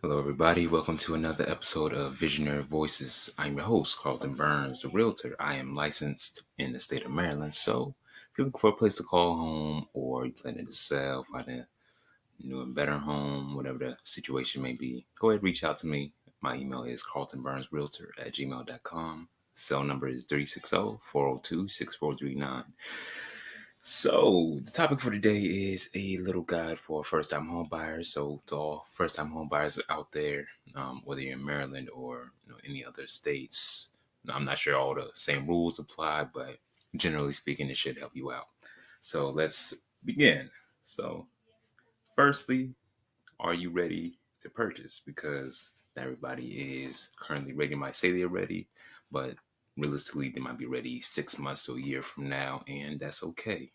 Hello, everybody. Welcome to another episode of Visionary Voices. I'm your host, Carlton Burns, the realtor. I am licensed in the state of Maryland. So, if you're looking for a place to call home or you're planning to sell, find a new and better home, whatever the situation may be, go ahead and reach out to me. My email is carltonburnsrealtor@gmail.com. Cell number is 360-402-6439. So, the topic for today is a little guide for first-time home buyers. So, to all first-time home buyers out there, whether you're in Maryland or any other states, I'm not sure all the same rules apply, but generally speaking, it should help you out. So, let's begin. So, firstly, are you ready to purchase? Because not everybody is currently ready. They might say they're ready, but realistically, they might be ready 6 months to a year from now, and that's okay.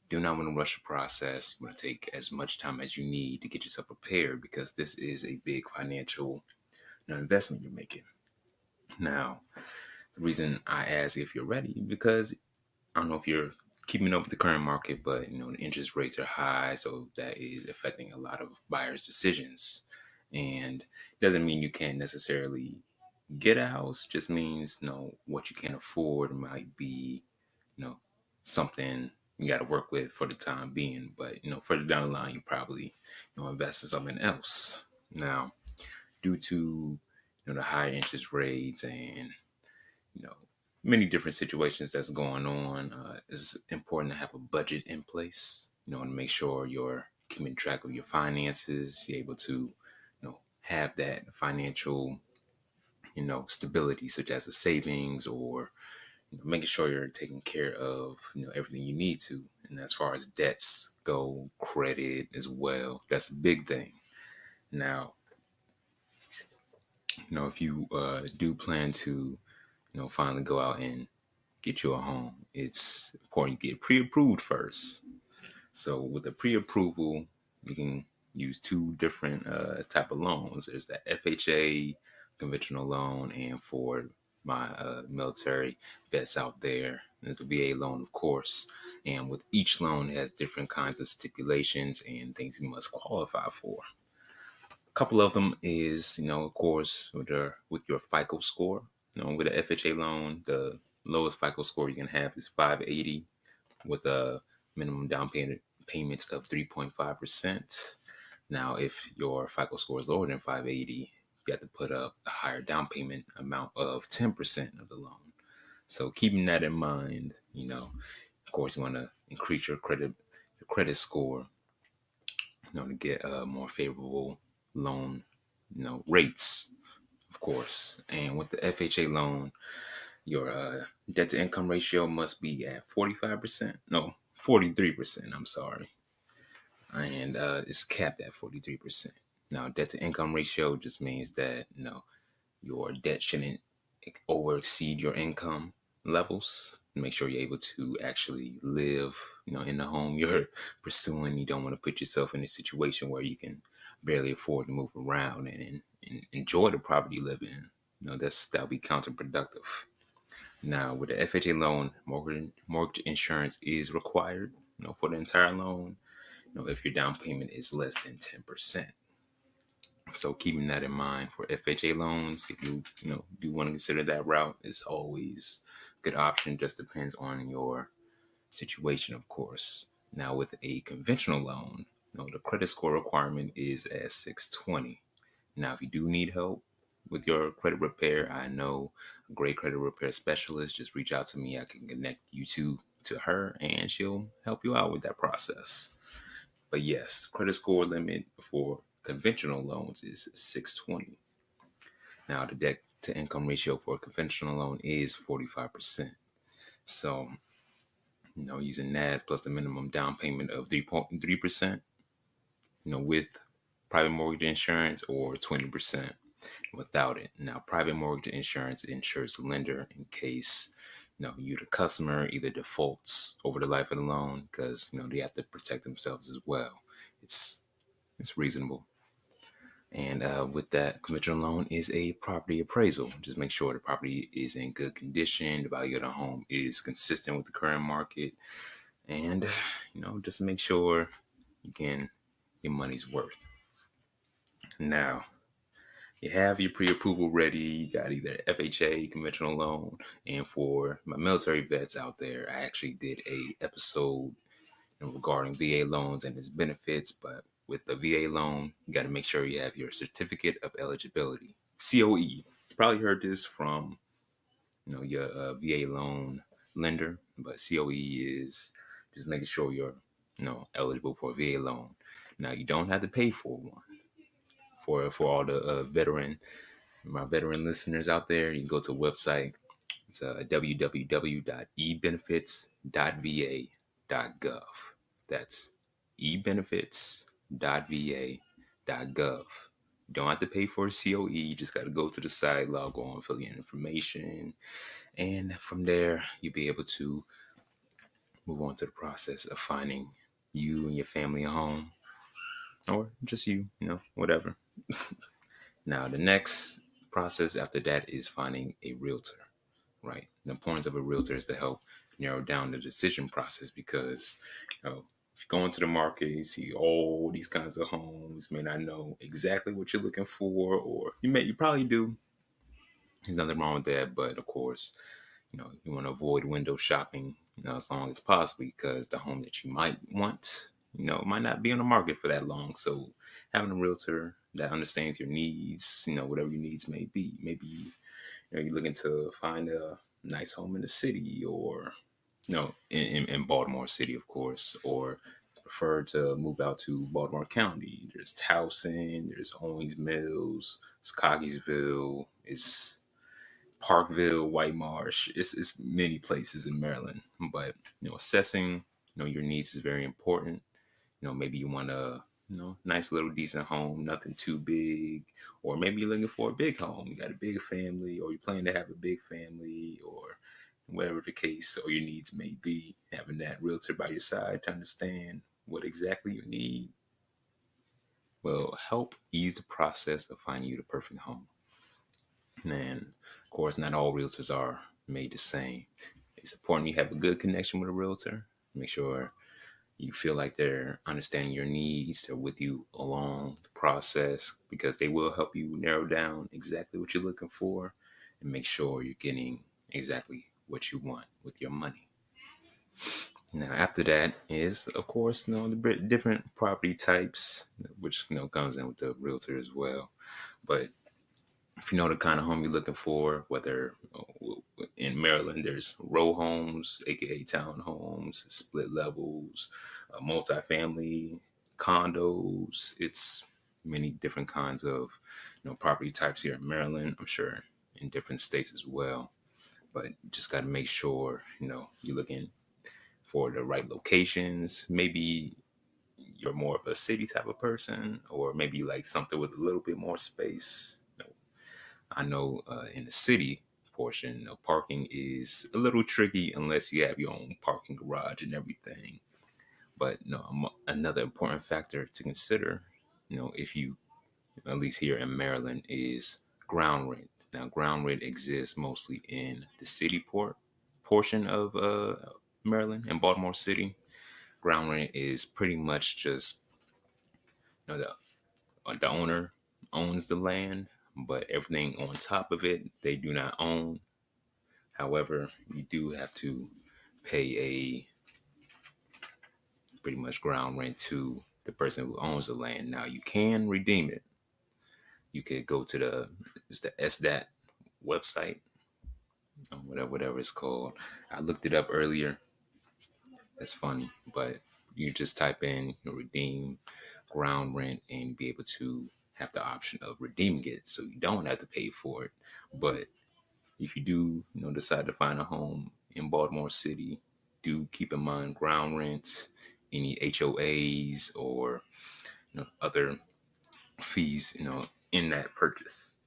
Do not want to rush the process. You want to take as much time as you need to get yourself prepared because this is a big financial investment you're making. Now, the reason I ask if you're ready because I don't know if you're keeping up with the current market, but the interest rates are high, so that is affecting a lot of buyers' decisions. And it doesn't mean you can't necessarily get a house. Just means what you can afford might be know, something you got to work with for the time being. But further down the line, you probably invest in something else. Now, due to the higher interest rates and you know many different situations that's going on, it's important to have a budget in place. To make sure you're keeping track of your finances, you're able to have that financial stability, such as a savings or making sure you're taking care of everything you need to. And as far as debts go, credit as well, that's a big thing. Now, if you do plan to finally go out and get you a home, it's important you get pre-approved first. So with a pre-approval, you can use two different type of loans. There's the FHA conventional loan, and for my military vets out there, there's a VA loan, of course. And with each loan, it has different kinds of stipulations and things you must qualify for. A couple of them is, of course, with your FICO score. With the FHA loan, the lowest FICO score you can have is 580 with a minimum down payment payments of 3.5%. Now, if your FICO score is lower than 580, you have to put up a higher down payment amount of 10% of the loan. So keeping that in mind, of course, you want to increase your credit score, to get more favorable loan, rates, of course. And with the FHA loan, your debt to income ratio must be at 45%. No, 43%. I'm sorry. And it's capped at 43%. Now, debt to income ratio just means that your debt shouldn't over exceed your income levels. Make sure you're able to actually live, in the home you're pursuing. You don't want to put yourself in a situation where you can barely afford to move around and enjoy the property you live in. That'll be counterproductive. Now, with the FHA loan, mortgage insurance is required, for the entire loan. If your down payment is less than 10%. So keeping that in mind for FHA loans, if you do want to consider that route, it's always a good option. Just depends on your situation, of course. Now, with a conventional loan, the credit score requirement is at 620. Now, if you do need help with your credit repair, I know a great credit repair specialist. Just reach out to me. I can connect you to her, and she'll help you out with that process. But yes, credit score limit for conventional loans is 620. Now, the debt to income ratio for a conventional loan is 45%. So, using that plus the minimum down payment of 3.3%, with private mortgage insurance, or 20% without it. Now, private mortgage insurance insures the lender in case you, the customer, either defaults over the life of the loan, because they have to protect themselves as well. It's reasonable. And with that, conventional loan is a property appraisal. Just make sure the property is in good condition, the value of the home is consistent with the current market, and just to make sure you can your money's worth. Now, you have your pre-approval ready. You got either FHA, conventional loan, and for my military vets out there, I actually did a episode regarding VA loans and its benefits. But with the VA loan, you got to make sure you have your certificate of eligibility, COE. You probably heard this from your VA loan lender, but COE is just making sure you're eligible for a VA loan. Now you don't have to pay for one. For all the my veteran listeners out there, you can go to a website. It's www.ebenefits.va.gov. That's ebenefits.va.gov. You don't have to pay for a COE. You just got to go to the site, log on, fill in information, and from there you'll be able to move on to the process of finding you and your family a home, or just whatever. Now, the next process after that is finding a realtor, right? The importance of a realtor is to help narrow down the decision process because, if you go into the market, you see all these kinds of homes, may not know exactly what you're looking for, or you probably do. There's nothing wrong with that, but of course, you want to avoid window shopping, as long as possible because the home that you might want, might not be on the market for that long. So having a realtor that understands your needs, whatever your needs may be, maybe, you're looking to find a nice home in the city or, in Baltimore City, of course, or prefer to move out to Baltimore County. There's Towson, there's Owings Mills, it's Coggiesville, it's Parkville, White Marsh. It's many places in Maryland, but assessing your needs is very important. Maybe you want a nice little decent home, nothing too big, or maybe you're looking for a big home. You got a big family, or you plan to have a big family, or whatever the case or your needs may be. Having that realtor by your side to understand what exactly you need will help ease the process of finding you the perfect home. And of course, not all realtors are made the same. It's important you have a good connection with a realtor. Make sure you feel like they're understanding your needs, they're with you along the process because they will help you narrow down exactly what you're looking for and make sure you're getting exactly what you want with your money. Now, after that is, of course, the different property types, which comes in with the realtor as well. But if you know the kind of home you're looking for, whether in Maryland there's row homes, aka townhomes, split levels, multifamily, condos. It's many different kinds of property types here in Maryland. I'm sure in different states as well. But you just got to make sure you're looking for the right locations. Maybe you're more of a city type of person, or maybe you like something with a little bit more space. I know in the city portion, parking is a little tricky unless you have your own parking garage and everything. But another important factor to consider, if you, at least here in Maryland, is ground rent. Now, ground rent exists mostly in the city portion of Maryland and Baltimore City. Ground rent is pretty much just the owner owns the land, but everything on top of it they do not own. However, you do have to pay a pretty much ground rent to the person who owns the land. Now you can redeem it. You could go to the SDAT website, whatever it's called. I looked it up earlier. That's funny, but you just type in redeem ground rent and be able to have the option of redeeming it, so you don't have to pay for it. But if you do, decide to find a home in Baltimore City, do keep in mind ground rent, any HOAs or other fees, in that purchase.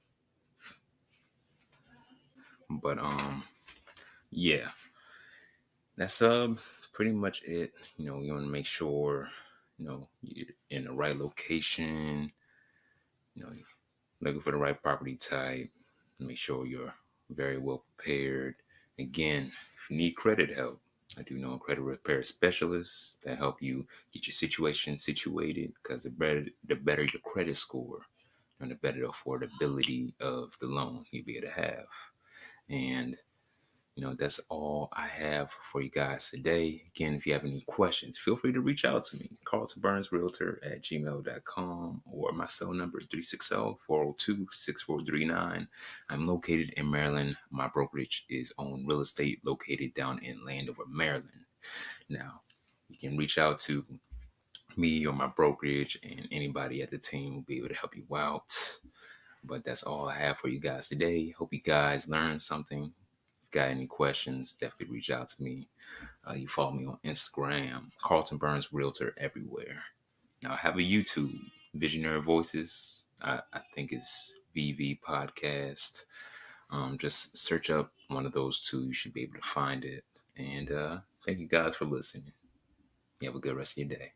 But yeah, that's pretty much it. You want to make sure you're in the right location. Looking for the right property type. Make sure you're very well prepared. Again, if you need credit help, I do know credit repair specialists that help you get your situation situated because the better your credit score, and the better affordability of the loan you'll be able to have. And that's all I have for you guys today. Again, if you have any questions, feel free to reach out to me. Carlton Burns Realtor at gmail.com, or my cell number is 360-402-6439. I'm located in Maryland. My brokerage is on real estate located down in Landover, Maryland. Now, you can reach out to me or my brokerage, and anybody at the team will be able to help you out. But that's all I have for you guys today. Hope you guys learned something. Got any questions, definitely reach out to me. You follow me on Instagram, Carlton Burns Realtor everywhere. Now I have a YouTube, Visionary Voices. I think it's VV Podcast. Just search up one of those two. You should be able to find it. And thank you guys for listening. You have a good rest of your day.